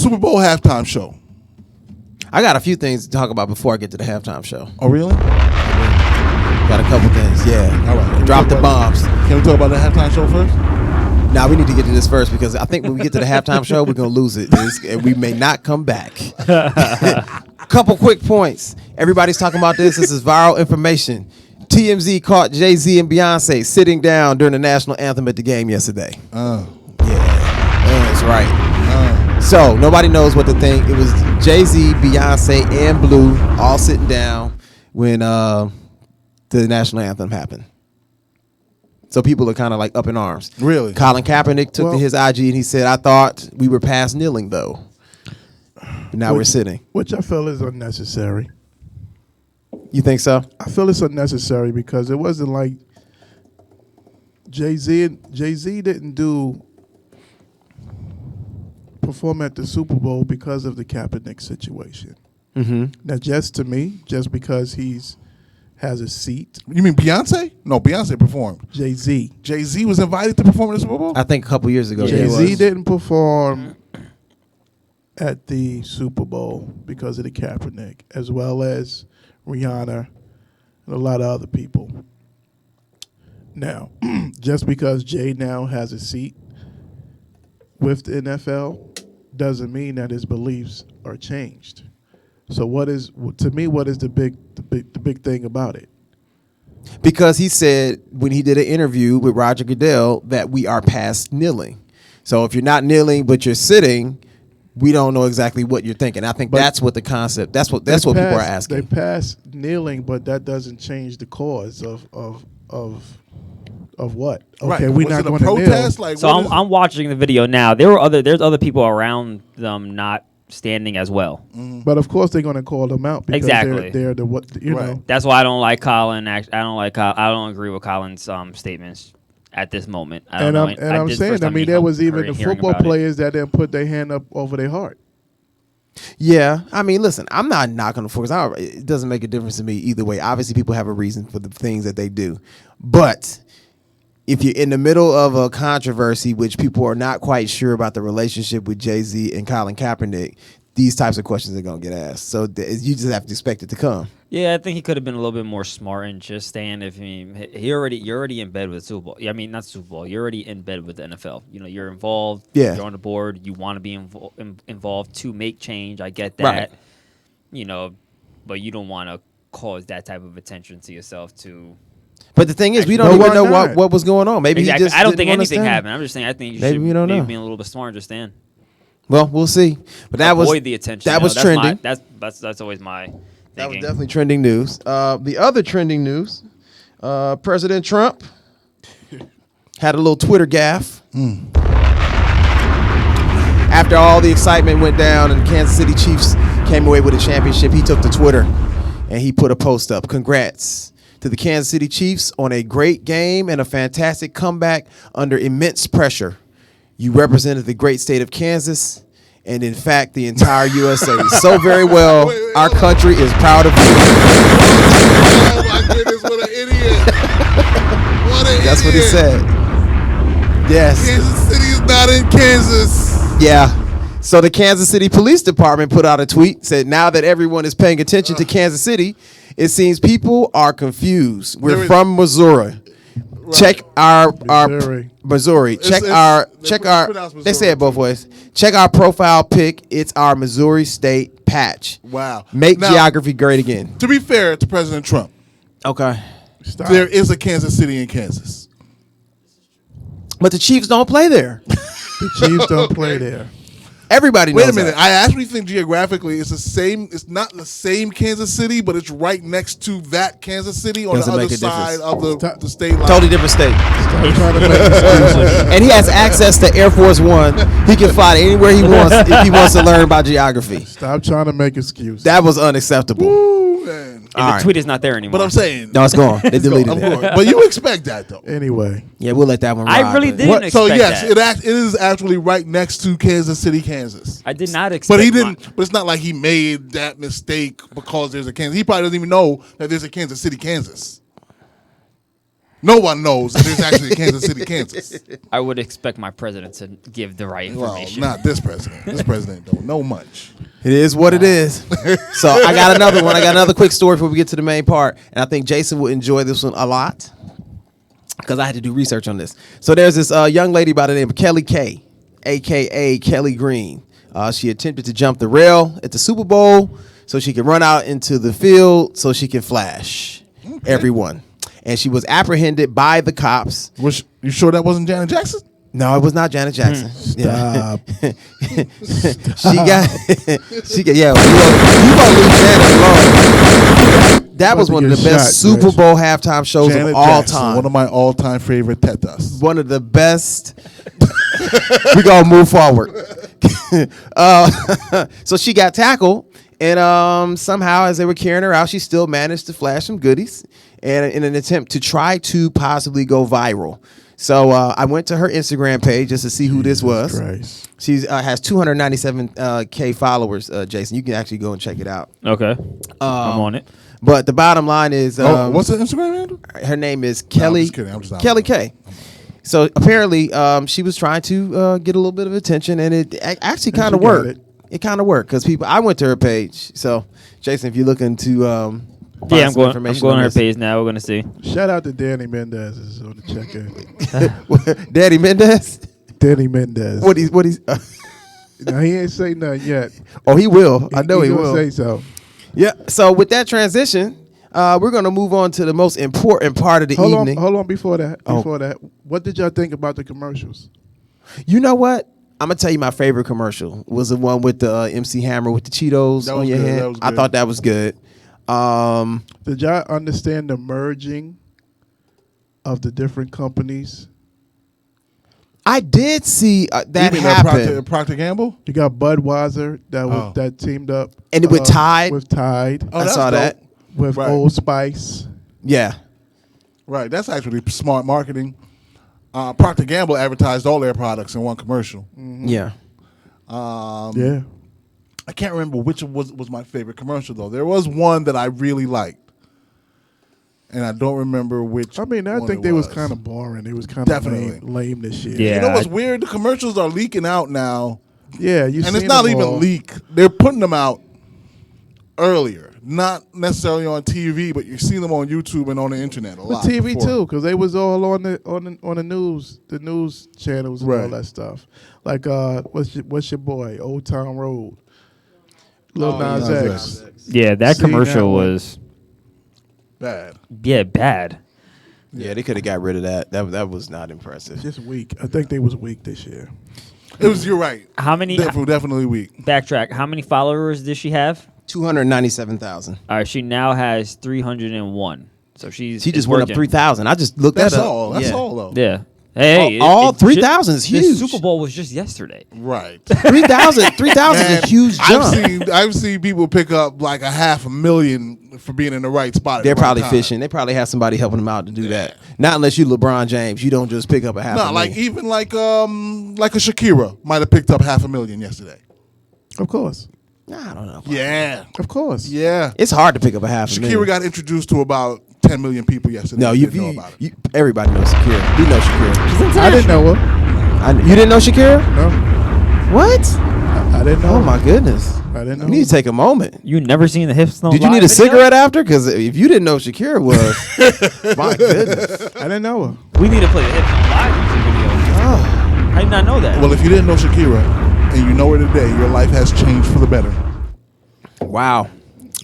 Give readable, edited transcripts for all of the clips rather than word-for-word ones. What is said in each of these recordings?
Super Bowl halftime show. I got a few things to talk about before I get to the halftime show. Oh, really? Got a couple things. Yeah. All right. Drop the bombs. Can we talk about the halftime show first? Now we need to get to this first because I think when we get to the halftime show, we're gonna lose it, and we may not come back. Couple quick points. Everybody's talking about this. This is viral information. TMZ caught Jay-Z and Beyonce sitting down during the national anthem at the game yesterday. Yeah, that's right. So nobody knows what to think. It was Jay-Z, Beyonce, and Blue all sitting down when the national anthem happened. So people are kind of like up in arms. Really? Colin Kaepernick took to his IG and he said, "I thought we were past kneeling though. But now we're sitting." Which I feel is unnecessary. You think so? I feel it's unnecessary because it wasn't like Jay-Z didn't perform at the Super Bowl because of the Kaepernick situation. Mm-hmm. Now, just to me, just because has a seat. You mean Beyonce? No, Beyonce performed. Jay-Z. Jay-Z was invited to perform at the Super Bowl? I think a couple years ago. Jay-Z didn't perform at the Super Bowl because of the Kaepernick, as well as Rihanna and a lot of other people. Now, just because Jay now has a seat with the NFL doesn't mean that his beliefs are changed. So what is the big thing about it? Because he said when he did an interview with Roger Goodell that we are past kneeling. So if you're not kneeling but you're sitting, we don't know exactly what you're thinking. I think that's what the concept. That's what people are asking. They pass kneeling, but that doesn't change the cause of what? Okay, right. we're not going to protest. kneel. Like, so I'm watching the video now. There's other people around them not standing as well. Mm-hmm. But of course they're going to call them out because they're the what you know. That's why I don't like Colin. I don't agree with Colin's statements at this moment. I'm saying, I mean, there was even the football players that didn't put their hand up over their heart. Yeah, I mean, listen, I'm not knocking the force. It doesn't make a difference to me either way. Obviously, people have a reason for the things that they do, but if you're in the middle of a controversy, which people are not quite sure about the relationship with Jay-Z and Colin Kaepernick, these types of questions are going to get asked. So you just have to expect it to come. Yeah, I think he could have been a little bit more smart and just staying. You're already in bed with Super Bowl. I mean, not Super Bowl. You're already in bed with the NFL. You know, you're involved. Yeah. You're on the board. You want to be involved to make change. I get that. Right. You know, but you don't want to cause that type of attention to yourself to. But the thing is, we don't even know what was going on. Maybe exactly. he just I don't think didn't anything understand. happened. I'm just saying I think you maybe should we don't know. being a little bit smarter, just stand. Well, we'll see. But that Avoid the attention. That was trending. That's always my thinking. That was definitely trending news. The other trending news, President Trump had a little Twitter gaffe. After all the excitement went down and Kansas City Chiefs came away with a championship, he took to Twitter and he put a post up. Congrats to the Kansas City Chiefs on a great game and a fantastic comeback under immense pressure. You represented the great state of Kansas and, in fact, the entire USA so very well. Our country is proud of you. Oh, my goodness, what an idiot. That's what he said. Yes. Kansas City is not in Kansas. Yeah. So the Kansas City Police Department put out a tweet, said now that everyone is paying attention to Kansas City, it seems people are confused. We're from Missouri. Right. Check our Missouri. Check our. They say it both ways. Check our profile pic. It's our Missouri State patch. Wow. Make geography great again. To be fair to President Trump, okay, there is a Kansas City in Kansas, but the Chiefs don't play there. The Chiefs don't play there. Everybody knows. Wait a minute. That. I actually think geographically it's the same. It's not the same Kansas City, but it's right next to that Kansas City on the other side of the state line. Totally different state. And he has access to Air Force One. He can fly to anywhere he wants if he wants to learn about geography. Stop trying to make excuses. That was unacceptable. Ooh, man. And the tweet is not there anymore. But I'm saying. No, it's gone. They deleted it. But you expect that, though. Anyway. Yeah, we'll let that one ride. I really didn't expect that. So, yes, it is actually right next to Kansas City, Kansas. I did not expect But he didn't. But it's not like he made that mistake because there's a Kansas. He probably doesn't even know that there's a Kansas City, Kansas. No one knows that there's actually a Kansas City, Kansas. I would expect my president to give the right Well, information. not this president. This president don't know much. It is what it is. So I got another one. I got another quick story before we get to the main part. And I think Jason will enjoy this one a lot because I had to do research on this. So there's this young lady by the name of Kelly Kay, a.k.a. Kelly Green. She attempted to jump the rail at the Super Bowl so she could run out into the field so she can flash everyone. And she was apprehended by the cops. You sure that wasn't Janet Jackson? No, it was not Janet Jackson. Stop. She got, yeah, you gonna leave Janet alone. That was one of the best Super Bowl halftime shows Janet of all Jackson, time. one of my all-time favorite tetas. One of the best. We gonna move forward. So she got tackled, and somehow as they were carrying her out, she still managed to flash some goodies, and in an attempt to try to possibly go viral. So I went to her Instagram page just to see who this was. Christ. She has 297K followers, Jason. You can actually go and check it out. Okay. I'm on it. But the bottom line is, what's her Instagram handle? her name is Kelly. I'm just kidding. I'm just Kelly K. So apparently, she was trying to get a little bit of attention, and it actually kind of worked. It kind of worked because I went to her page. So Jason, if you're looking to Yeah, I'm going on her page now. We're gonna see. Shout out to Danny Mendez is on the check-in. Daddy Mendez. Danny Mendez. What he's No, he ain't say nothing yet. Oh, he will. I know he will. Say so. Yeah. So with that transition, we're gonna move on to the most important part of the evening. Hold on. Before that, what did y'all think about the commercials? You know what? I'm gonna tell you my favorite commercial was the one with the MC Hammer with the Cheetos on your hand. I thought that was good. Did y'all understand the merging of the different companies? I did see that happen. Procter Gamble? You got Budweiser that teamed up, And with Tide. With Tide, I saw that. with Old Spice. Yeah. Right. That's actually smart marketing. Procter Gamble advertised all their products in one commercial. Mm-hmm. Yeah. Yeah. I can't remember which was my favorite commercial though. There was one that I really liked, and I don't remember which. I mean, I think they was kind of boring. It was kind of lame this year. Yeah. You know what's weird? The commercials are leaking out now. Yeah, and it's not even leak. They're putting them out earlier, not necessarily on TV, but you see them on YouTube and on the internet a lot. TV too, because they was all on the news channels and all that stuff. Like what's your boy, Old Town Road, Lil Nas X. Yeah, that commercial was bad. Yeah, bad. Yeah, they could have got rid of that. That was not impressive. Just weak. I think they was weak this year. It was. You're right. How many? Definitely weak. Backtrack. How many followers did she have? 297,000. All right, she now has 301. So she just went up 3,000. I just looked that up. That's all though. Yeah. Hey, all 3,000 is huge. The Super Bowl was just yesterday. Right. 3,000 is a huge jump. I've seen people pick up like 500,000 for being in the right spot. They're probably fishing. They probably have somebody helping them out to do that. Not unless you LeBron James. You don't just pick up a half. No, like even like a Shakira might have picked up 500,000 yesterday. Of course. I don't know. Yeah. Of course. Yeah. It's hard to pick up a half. Shakira got introduced to about 10 million people yesterday. No, didn't know about it. Everybody knows Shakira. You know Shakira. I didn't know her. You didn't know Shakira? No. What? I didn't know. Oh my goodness. I didn't know. You need to take a moment. You never seen the Hips No Did you Lie need a video? cigarette after? Because if you didn't know Shakira was, my goodness. I didn't know her. We need to play the Hips No Lie music video. Oh. How did you not know that? Well, if you didn't know Shakira and you know her today, your life has changed for the better. Wow.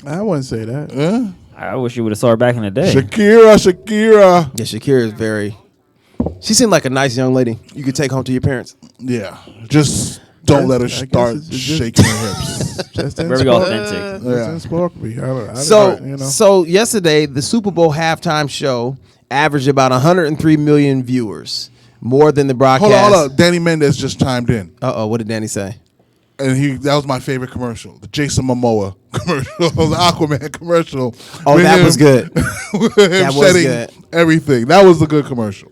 I wouldn't say that. Yeah. I wish you would have saw her back in the day. Shakira. Yeah, Shakira is very. She seemed like a nice young lady you could take home to your parents. Yeah. Just don't let her I guess start it's just- shaking her hips. Just Very authentic. Yeah. Just spark me. So yesterday, the Super Bowl halftime show averaged about 103 million viewers, more than the broadcast. Hold on. Danny Mendez just chimed in. What did Danny say? And that was my favorite commercial, the Jason Momoa commercial, the Aquaman commercial. Oh, that was good. With him That was shedding good. everything. That was a good commercial.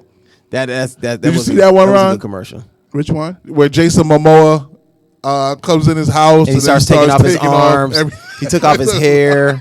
Did you see that one, was a Ron? good commercial. Which one? Where Jason Momoa comes in his house And he starts taking off his arms. He took off his hair.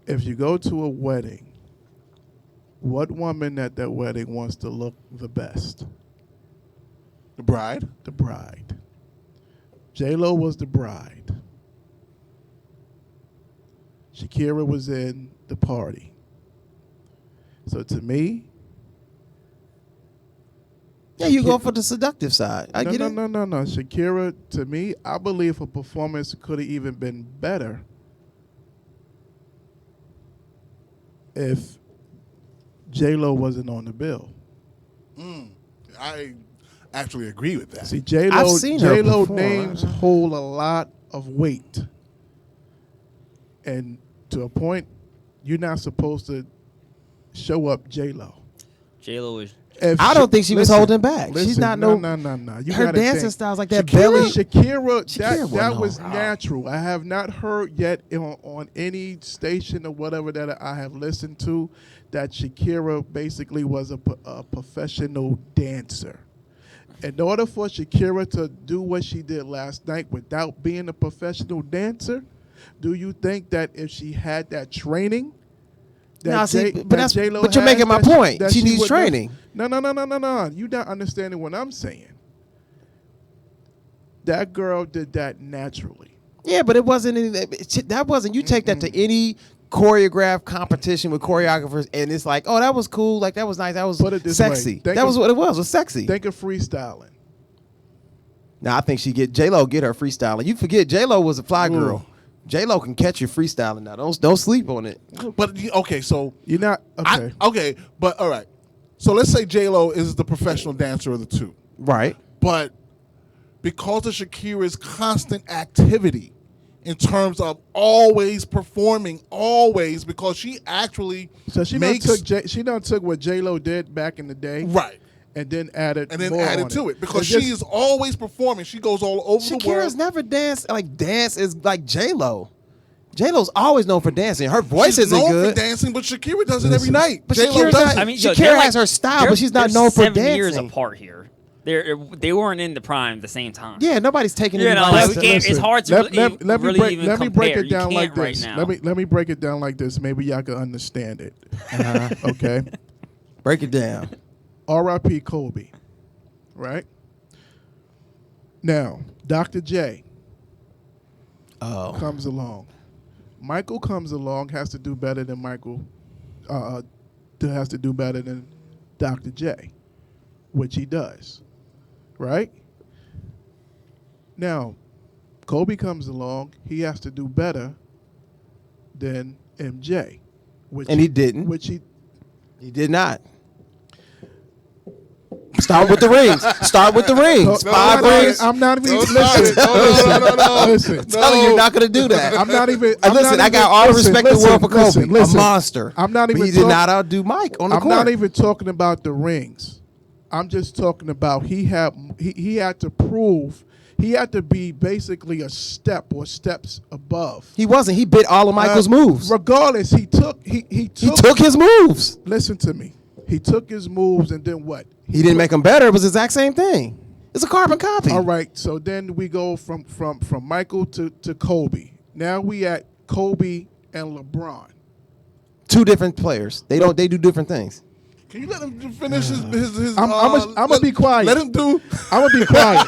if you go to a wedding, what woman at that wedding wants to look the best? The bride. The bride. J-Lo was the bride. Shakira was in the party. So to me, Yeah, you go for the seductive side. I get it. no. Shakira, to me, I believe her performance could have even been better if J-Lo wasn't on the bill. I actually agree with that. See, I've J-Lo, seen her J-Lo perform. names hold a lot of weight. And to a point, you're not supposed to show up J-Lo. J-Lo is. I don't think she was holding back. She's not no. You her gotta dancing think. styles like that Shakira, belly. Shakira, Shakira that wasn't was on. natural. I have not heard yet on any station or whatever that I have listened to that Shakira basically was a professional dancer. In order for Shakira to do what she did last night without being a professional dancer, do you think that if she had that training, But J-Lo you're has, making my that she- point. that She needs would training. No. You're not understanding what I'm saying. That girl did that naturally. Yeah, but it wasn't any. That wasn't. You take that to any choreographed competition with choreographers, and it's like, oh, that was cool. Like that was nice. That was Put it this sexy. way. Think That was of- what it was. Was sexy. Think of freestyling. Now I think J-Lo get her freestyling. You forget J-Lo was a fly girl. Ooh. J-Lo can catch you freestyling now. Don't sleep on it. But okay, so You're not okay. okay, but all right. So let's say J-Lo is the professional dancer of the two, Right. but because of Shakira's constant activity in terms of always performing, always, because she actually So she makes done took what J-Lo did back in the day, right. and then added And then more added on to it because It's she just- is always performing. She goes all over the Shakira's world. never danced like dance is like J-Lo. J-Lo's always known for dancing. Her voice She's isn't known good. for dancing, but Shakira does it every night. But J-Lo Shakira's does not- it. I mean, Shakira they're has her style, but she's not they're known for 7 years dancing. apart here. They weren't in the prime at the same time. Yeah, nobody's taking You know, anybody's- like, we can't- it's hard to really even let me compare. break it You down like can't right this. now. Let me break it down like this. Maybe y'all can understand it. Okay. Break it down. R.I.P. Kobe. Right. Now, Dr. J Oh. comes along. Michael comes along, has to do better than Michael. Has to do better than Dr. J, which he does. Right? Now, Kobe comes along, he has to do better than MJ. Which And he didn't. Which he He did not. Start with the rings. Start with the rings. No, 5 rings. I'm not even. No, Listen, no. listen. I'm telling you, you're not going to do that. I'm not even. Listen, I got all the respect in the world for Kobe. Listen. A monster. I'm not But even he did talk- not outdo Mike on the I'm court. not even talking about the rings. I'm just talking about he had to prove. He had to be basically a step or steps above. He wasn't. He bit all of Michael's moves. Regardless, he took He took his moves. Listen to me. He took his moves and then what? He didn't make them better. It was the exact same thing. It's a carbon copy. All right. So then we go from Michael to Kobe. Now we at Kobe and LeBron. 2 different players. They do different things. Can you let him finish his I'm gonna be quiet. Let him do. I'm gonna be quiet.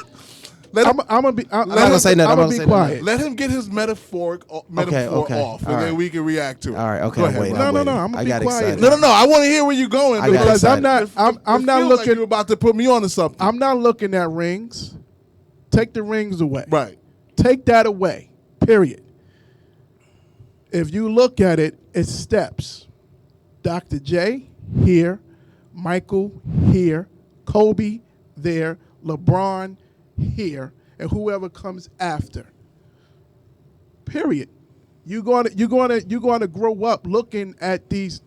Let him, I'm gonna be. I'm not gonna say nothing. I'm gonna gonna be say quiet. let him get his metaphor okay. off, and All then right. we can react to it. All right. Okay. Go ahead, wait, bro. No, I'm no, waiting. I'm gonna I be got quiet. excited. No. I want to hear where you're going I got Because I'm excited. not. I'm not feels looking. Like you're about to put me onto something. I'm not looking at rings. Take the rings away. Right. Take that away. Period. If you look at it, it's steps. Dr. J here, Michael here, Kobe there, LeBron here, and whoever comes after. Period. You're going to grow up looking at these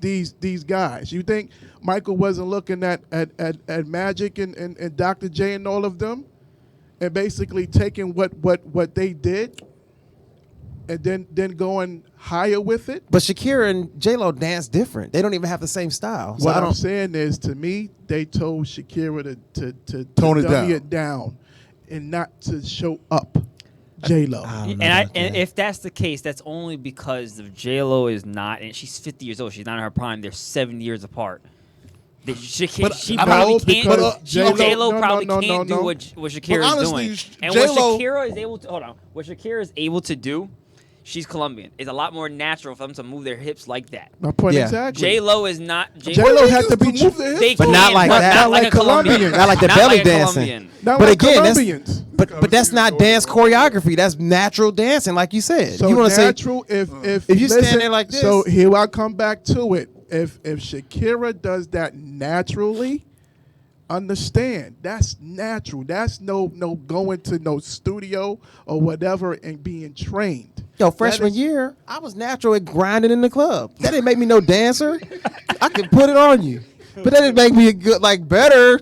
guys. You think Michael wasn't looking at Magic and Dr. J and all of them, and basically taking what they did, and then going higher with it? But Shakira and J-Lo dance different. They don't even have the same style. So What I I'm don't. saying is, to me, they told Shakira to Tone it dummy down. it down and not to show up. J-Lo. And if that's the case, that's only because of J-Lo is not, and she's 50 years old. She's not in her prime. They're 7 years apart. She probably can't. J-Lo probably can't do what Shakira is doing. And what Shakira is able to what Shakira is able to do, she's Colombian. It's a lot more natural for them to move their hips like that. My point exactly. J-Lo is not. J-Lo had to be move their hips, but not like that. Not like a Colombian. Not like the belly dancing. But again, but that's not dance choreography. That's natural dancing, like you said. So you want to natural, say if you stand there like this. So here I come back to it. If Shakira does that naturally, understand that's natural. That's no going to no studio or whatever and being trained. Yo, freshman year, I was natural at grinding in the club. That didn't make me no dancer. I could put it on you. But that didn't make me a good, better.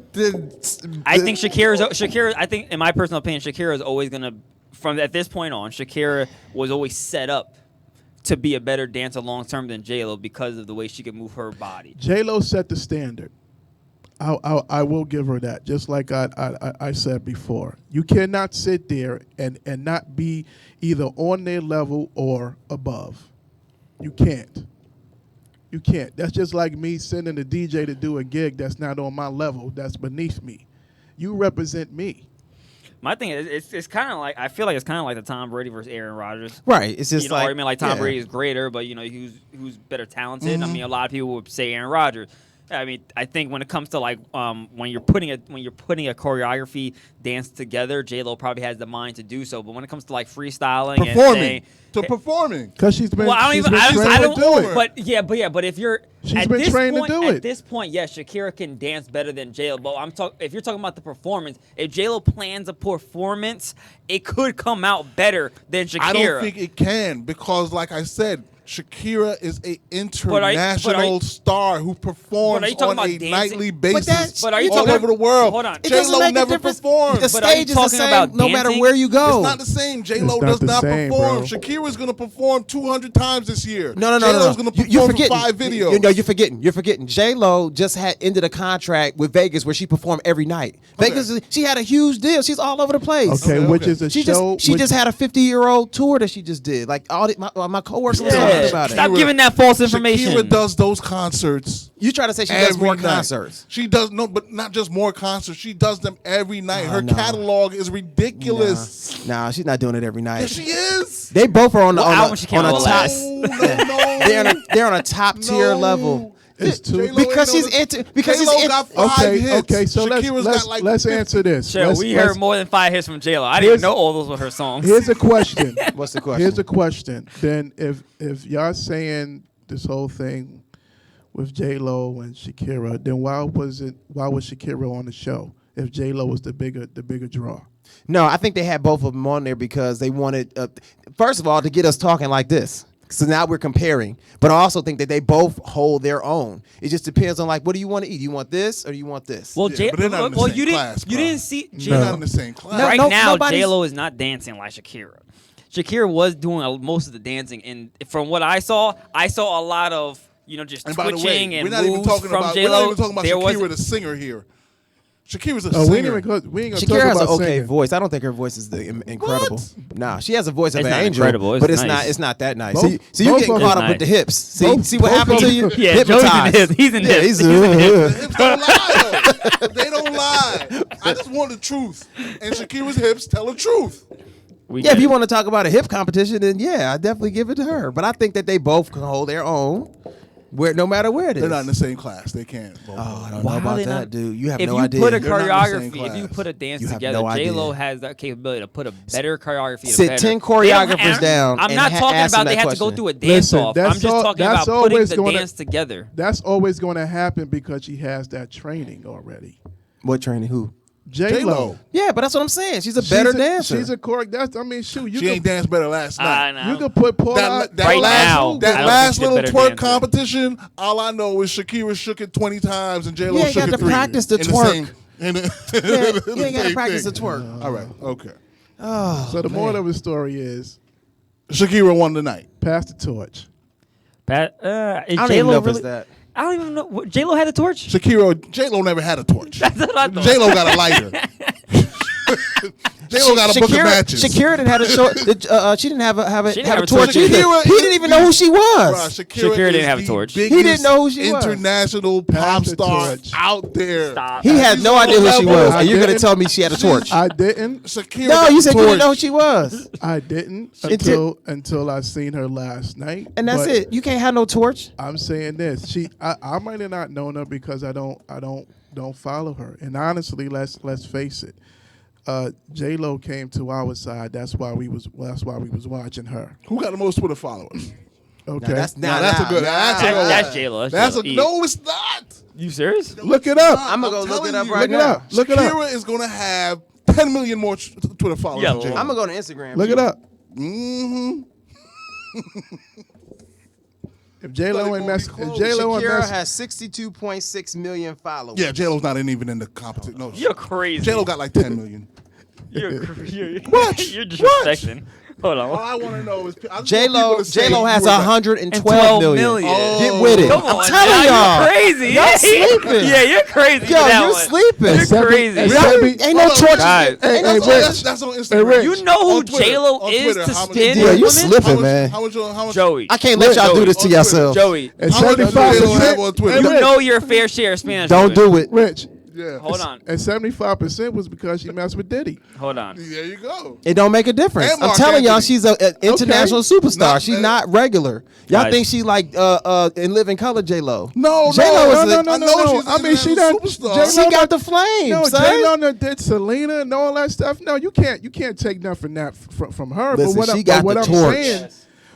I think Shakira. I think, in my personal opinion, Shakira is always gonna, from at this point on, Shakira was always set up to be a better dancer long term than J-Lo because of the way she could move her body. J-Lo set the standard. I will give her that. Just like I said before, you cannot sit there and not be either on their level or above. You can't. You can't. That's just like me sending a DJ to do a gig that's not on my level, that's beneath me. You represent me. My thing is, it's kind of like, I feel like it's kind of like the Tom Brady versus Aaron Rodgers. Right. It's just argument like Tom Brady is greater, but who's better talented. Mm-hmm. I mean, a lot of people would say Aaron Rodgers. I mean, I think when it comes to when you're putting a choreography dance together, J-Lo probably has the mind to do so. But when it comes to freestyling, performing, because she's been, I don't do it. But if you're she's been trained to do it at this point, yes, Shakira can dance better than J-Lo. But if you're talking about the performance, if J-Lo plans a performance, it could come out better than Shakira. I don't think it can because, like I said, Shakira is an international star who performs on a nightly basis all over the world. Hold on. J-Lo never performs. The stage is the same no matter where you go. It's not the same. J-Lo does not perform. Bro. Shakira's going to perform 200 times this year. No. J-Lo's going to perform for 5 videos. You're forgetting. J-Lo just had ended a contract with Vegas where she performed every night. Vegas, she had a huge deal. She's all over the place. Okay. Which is a show. She just had a 50-year-old tour that she just did. Like all my coworkers about it. Stop giving that false information. Shakira does those concerts. You try to say she does more concerts. She does but not just more concerts. She does them every night. Her catalog is ridiculous. Nah, she's not doing it every night. Yes, she is. They both are on a top. No. They're on a top tier level. It's too because J-Lo got 5 hits. Okay, so let's answer this. Sure, we heard more than 5 hits from J-Lo. I didn't know all those were her songs. Here's a question. What's the question? Here's a question. Then if y'all saying this whole thing with J-Lo and Shakira, then why was Shakira on the show if J-Lo was the bigger draw? No, I think they had both of them on there because they wanted, first of all, to get us talking like this. So now we're comparing, but I also think that they both hold their own. It just depends on what do you want to eat? Do you want this or do you want this? Well, but they're not in the same class, you didn't see J-Lo not in the same class. Right now, J-Lo is not dancing like Shakira. Shakira was doing most of the dancing, and from what I saw a lot of just twitching and moves from J-Lo. We're not even talking about Shakira, the singer here. Shakira's a singer. We ain't gonna Shakira talk has about an okay singing. voice. I don't think her voice is incredible. What? Nah, she has a voice of an angel, incredible. but nice. it's not that nice. Both- See, you're getting both caught of up them. with the hips. See Both- what both happened of to you? them. Yeah, Joey's in Hypnotized. his. He's in Yeah, his. The hips don't lie, though. They don't lie. I just want the truth. And Shakira's hips tell the truth. If you want to talk about a hip competition, then yeah, I definitely give it to her. But I think that they both can hold their own, no matter where it is. They're not in the same class. They can't. I don't know about that, dude. You have no idea. If you put a They're not in the same choreography, if you class. put a dance You have together, no idea. J-Lo has that capability to put a better choreography. Sit 10 choreographers down. I'm and not talking ask them about they that have to go question. through a dance off. I'm just talking about putting the dance together. That's always going to happen because she has that training already. What training? Who? J-Lo. Yeah, but that's what I'm saying. She's a better dancer. She's a shoot. She ain't danced better last night. You could put Paul out. That Right now, that I don't last think she's a little better twerk dancer. competition, all I know is Shakira shook it 20 times and J-Lo You ain't shook got it to 3. practice the In twerk. You ain't got to practice the twerk. All right, okay. Oh, So the moral of the story is Shakira won the night. pass the torch. I don't even know if it's that. I don't even know. J-Lo had a torch? J-Lo never had a torch. That's what I thought. J-Lo got a lighter. J-Lo got a book of matches. Shakira didn't have a short. She didn't have She didn't a have a torch torch. either. Shakira He didn't even know who she was. Bruh, Shakira didn't is have a the torch. biggest He didn't know who she was. International pop Pass the star torch. out there. Stop. He had no idea who she was, and you're gonna didn't. tell me she had a torch? I didn't. Shakira No, got you the said you didn't know who torch. she was, I didn't Until- until I seen her last night. and that's But it. You can't have no torch. I'm saying this. I might have not known her because I don't follow her. And honestly, let's face it. J-Lo came to our side. That's why we was watching her. Who got the most Twitter followers? Okay. That's a good. That's a good one. That's J-Lo. That's a J-Lo. no. It's not. You serious? Look it up. I'm gonna I'm go look it telling up you. right Look it now. up. Look it up. Shakira is gonna have 10 million more Twitter followers. Yeah, than J-Lo. I'm gonna go to Instagram. Look it up. Mm-hmm. If J-Lo Thought it ain't gonna mess, be if close. J-Lo ain't Shakira mess, has 62.6 million followers. Yeah, J-Lo's not even in the competition. No, You're crazy. J-Lo got like 10 million. You're What? You're disrespecting. Hold on. All I want to know is J-Lo has you were back. 112 million. Oh. Get with it. Come I'm on, telling now, y'all. You're crazy. Y'all sleeping. Yeah, you're crazy. Yo, for that you one. sleeping. You're crazy. Hey, Really? Sebi- Ain't no Hold on, torch. guys. Hey, Ain't hey, no Rich. torch. That's on Hey, Instagram. Rich. You know who On Twitter, J-Lo on is Twitter, to how much- stand Yeah, with you women? slipping, man. How much? Joey. I can't let y'all do this to on Twitter. yourself. Joey. At How much 75 J-Lo have on Twitter? You Rich. know your fair share of Spanish. Don't women. do it. Rich. Yeah. Hold on. And 75% was because she messed with Diddy. Hold on. There you go. It don't make a difference. And I'm Mark telling y'all, Anthony. she's an international superstar. Not- She's not regular. Y'all Guys. think she like in Living Color J-Lo? No, J-Lo is no, a- no, I no, know no. she's I mean, she done. done. Superstar. She got the flame, No, son. J-Lo done did Selena and all that stuff. No, you can't take nothing that from her. Listen, but what, she got what the I'm torch. saying,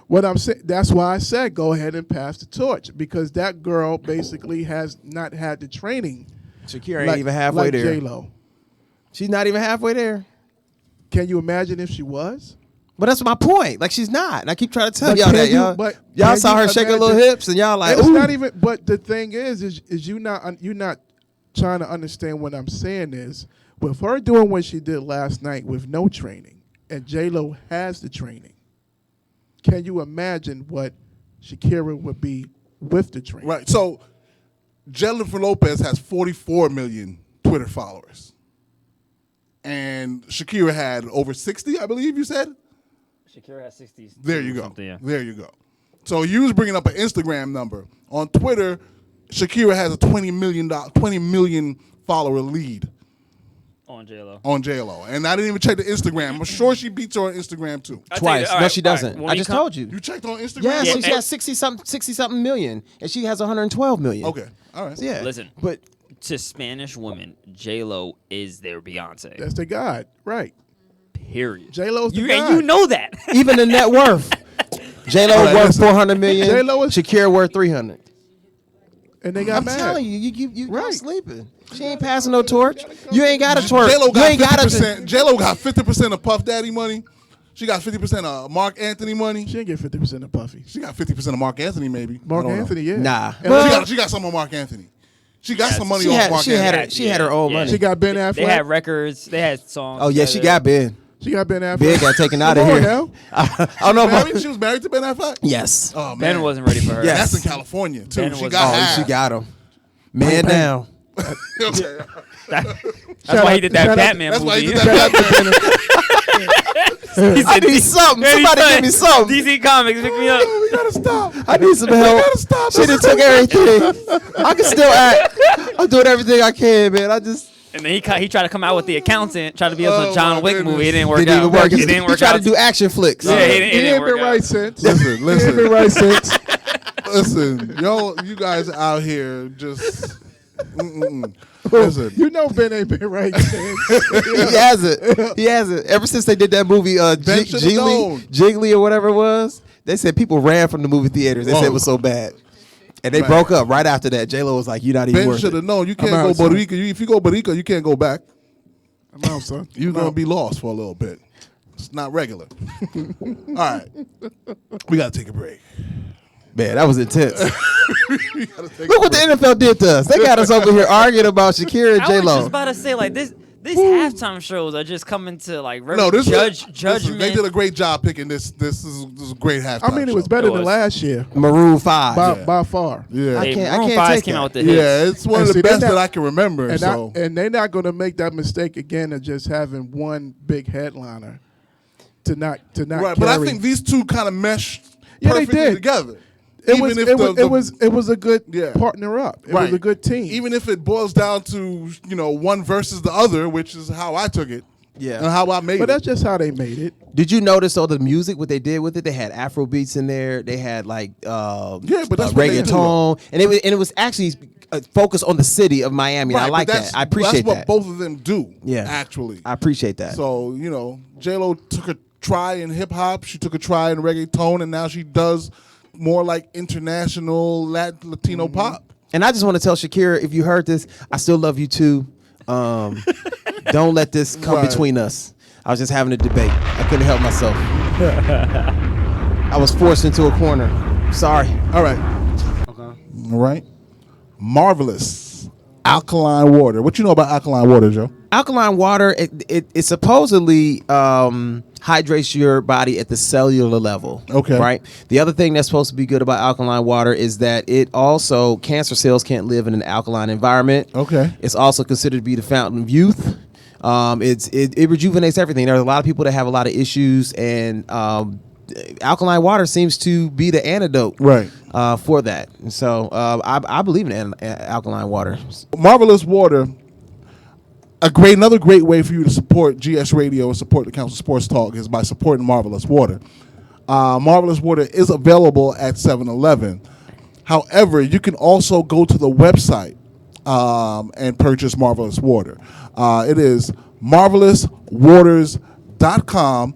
what I'm saying, that's why I said go ahead and pass the torch because that girl basically has not had the training. Shakira ain't even halfway like there. J-Lo. She's not even halfway there. Can you imagine if she was? But that's my point. Like she's not. And I keep trying to tell But y'all can that. you- Y'all, but y'all can saw you her shake her little imagine- hips, and y'all like, It's ooh. not even. But the thing is you're not trying to understand what I'm saying is with her doing what she did last night with no training, and J-Lo has the training. Can you imagine what Shakira would be with the training? Right. So Jennifer Lopez has 44 million Twitter followers. And Shakira had over 60, I believe you said. Shakira has 60. There you go. Something, yeah. There you go. So you was bringing up an Instagram number. On Twitter, Shakira has a 20 million follower lead On J-Lo. on J-Lo. And I didn't even check the Instagram. I'm sure she beats her on Instagram too. I'll tell you Twice. this. All No, right, she all right. doesn't. When I you just come- told you. You checked on Instagram? Yeah, Yeah, she has 60 something million, and she has 112 million. Okay. All right. So, yeah. Listen. but To Spanish women, J-Lo is their Beyonce. That's the God, right? Period. J-Lo's the You God. and you know that. even the net worth, J-Lo All right, worth listen. 400 million. J-Lo is- Shakira worth 300. And they got I'm mad. telling you, you Right. sleeping. She ain't passing no torch. You ain't got a torch. J-Lo You got ain't got 50%. J-Lo got 50% of Puff Daddy money. She got 50% of Mark Anthony money. She didn't get 50% of Puffy. She got 50% of Mark Anthony, maybe. Mark I don't know. Anthony, yeah. Nah. And She got some of Mark Anthony. She got Yes. some money She off had Mark she had Anthony. her she had her own Yeah. money. she got Ben Affleck. They had records. They had songs. Oh yeah, she got Ben. She got Ben Affleck. Ben got taken out of Come on here. now. I don't know about. Married? She was married to Ben Affleck? Yes. Oh, man. Ben wasn't ready for her. Yes. That's in California, too. Ben She was- got Oh, half. she got him. Man down. Okay. That's why he did that shout out- Batman That's why he movie. did that. He I said, need something. Somebody give me something. DC Comics, pick me up. We gotta stop. I need some help. gotta stop. She done took everything. I can still act. I'm doing everything I can, man. I just And then he tried to come out with the accountant, tried to be Oh, a John my Wick goodness. movie. It didn't work didn't out. even work. It didn't He work tried out. to do action flicks. Yeah, He it didn't ain't work been out. right since. Listen, He ain't been right since. listen. You guys out here just. Listen. You know Ben ain't been right since. He hasn't. He hasn't. Ever since they did that movie, Ben should've known. Jiggly or whatever it was, they said people ran from the movie theaters. They said it was so bad. And they Man. broke up right after that. J-Lo was like, you're not even Ben worth should have it. known. You can't out, go son. Puerto Rico. If you go Puerto Rico, you can't go back. I'm out, son. You're I'm gonna out. be lost for a little bit. It's not regular. All right, we gotta take a break. Man, that was intense. We gotta take Look what the NFL did to us. They got us over here arguing about Shakira and I was just J-Lo. about to say, like, this These halftime shows are just coming to like No, this judgment. listen, they did a great job picking this. This is a great halftime. I mean, it was show. better It than was. last year Maroon 5. by far. Yeah, Hey, I Maroon can't 5 take came that. out with the hits. yeah, it's one And of the see, they're best not- that I can remember. And, So and they're not going to make that mistake again of just having one big headliner to not right, carry. but I think these two kind of meshed Yeah, they perfectly did. together. it Even was if it was a good Yeah. partner up. It Right. was a good team. Even if it boils down to one versus the other, which is how I took it. Yeah. and how I made but it. that's just how they made it. Did you notice all the music? What they did with it? They had Afro beats in there. They had like but that's what they do, reggaeton, and it was actually focused on the city of Miami. And I Right, like but that. I appreciate that's what that. both of them do. Yeah. actually. I appreciate that. So J-Lo took a try in hip hop. She took a try in reggaeton, and now she does more like international Latino pop. And I just want to tell Shakira, if you heard this, I still love you too. Don't let this come Right. between us. I was just having a debate. I couldn't help myself. I was forced into a corner. Sorry. All right. Okay. All right. Marvelous alkaline water. What you know about alkaline water, Joe? Alkaline water, it supposedly hydrates your body at the cellular level. Okay. Right? The other thing that's supposed to be good about alkaline water is that it also, cancer cells can't live in an alkaline environment. Okay. It's also considered to be the fountain of youth. It rejuvenates everything. There's a lot of people that have a lot of issues, and alkaline water seems to be the antidote Right. for that. And so I believe in alkaline water. Marvelous water. Another great way for you to support GS Radio and support the Council Sports Talk is by supporting Marvelous Water. Marvelous Water is available at 7-Eleven. However, you can also go to the website and purchase Marvelous Water. It is marvelouswaters.com.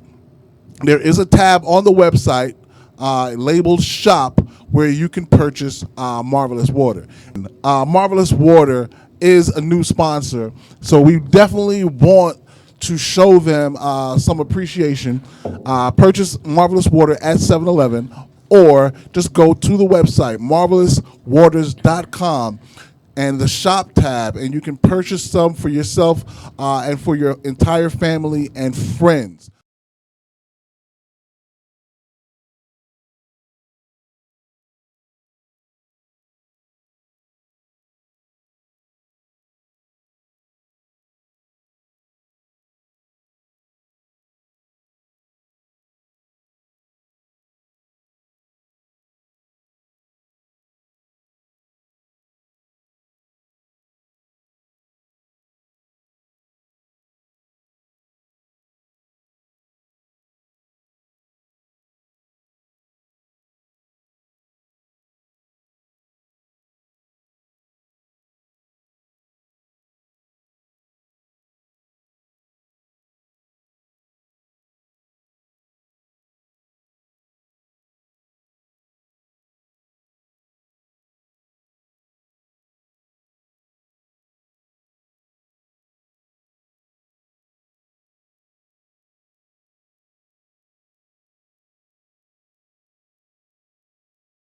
There is a tab on the website labeled Shop where you can purchase Marvelous Water. Marvelous Water is a new sponsor, so we definitely want to show them some appreciation. Purchase Marvelous Water at 7-Eleven or just go to the website, marvelouswaters.com, and the shop tab, and you can purchase some for yourself and for your entire family and friends.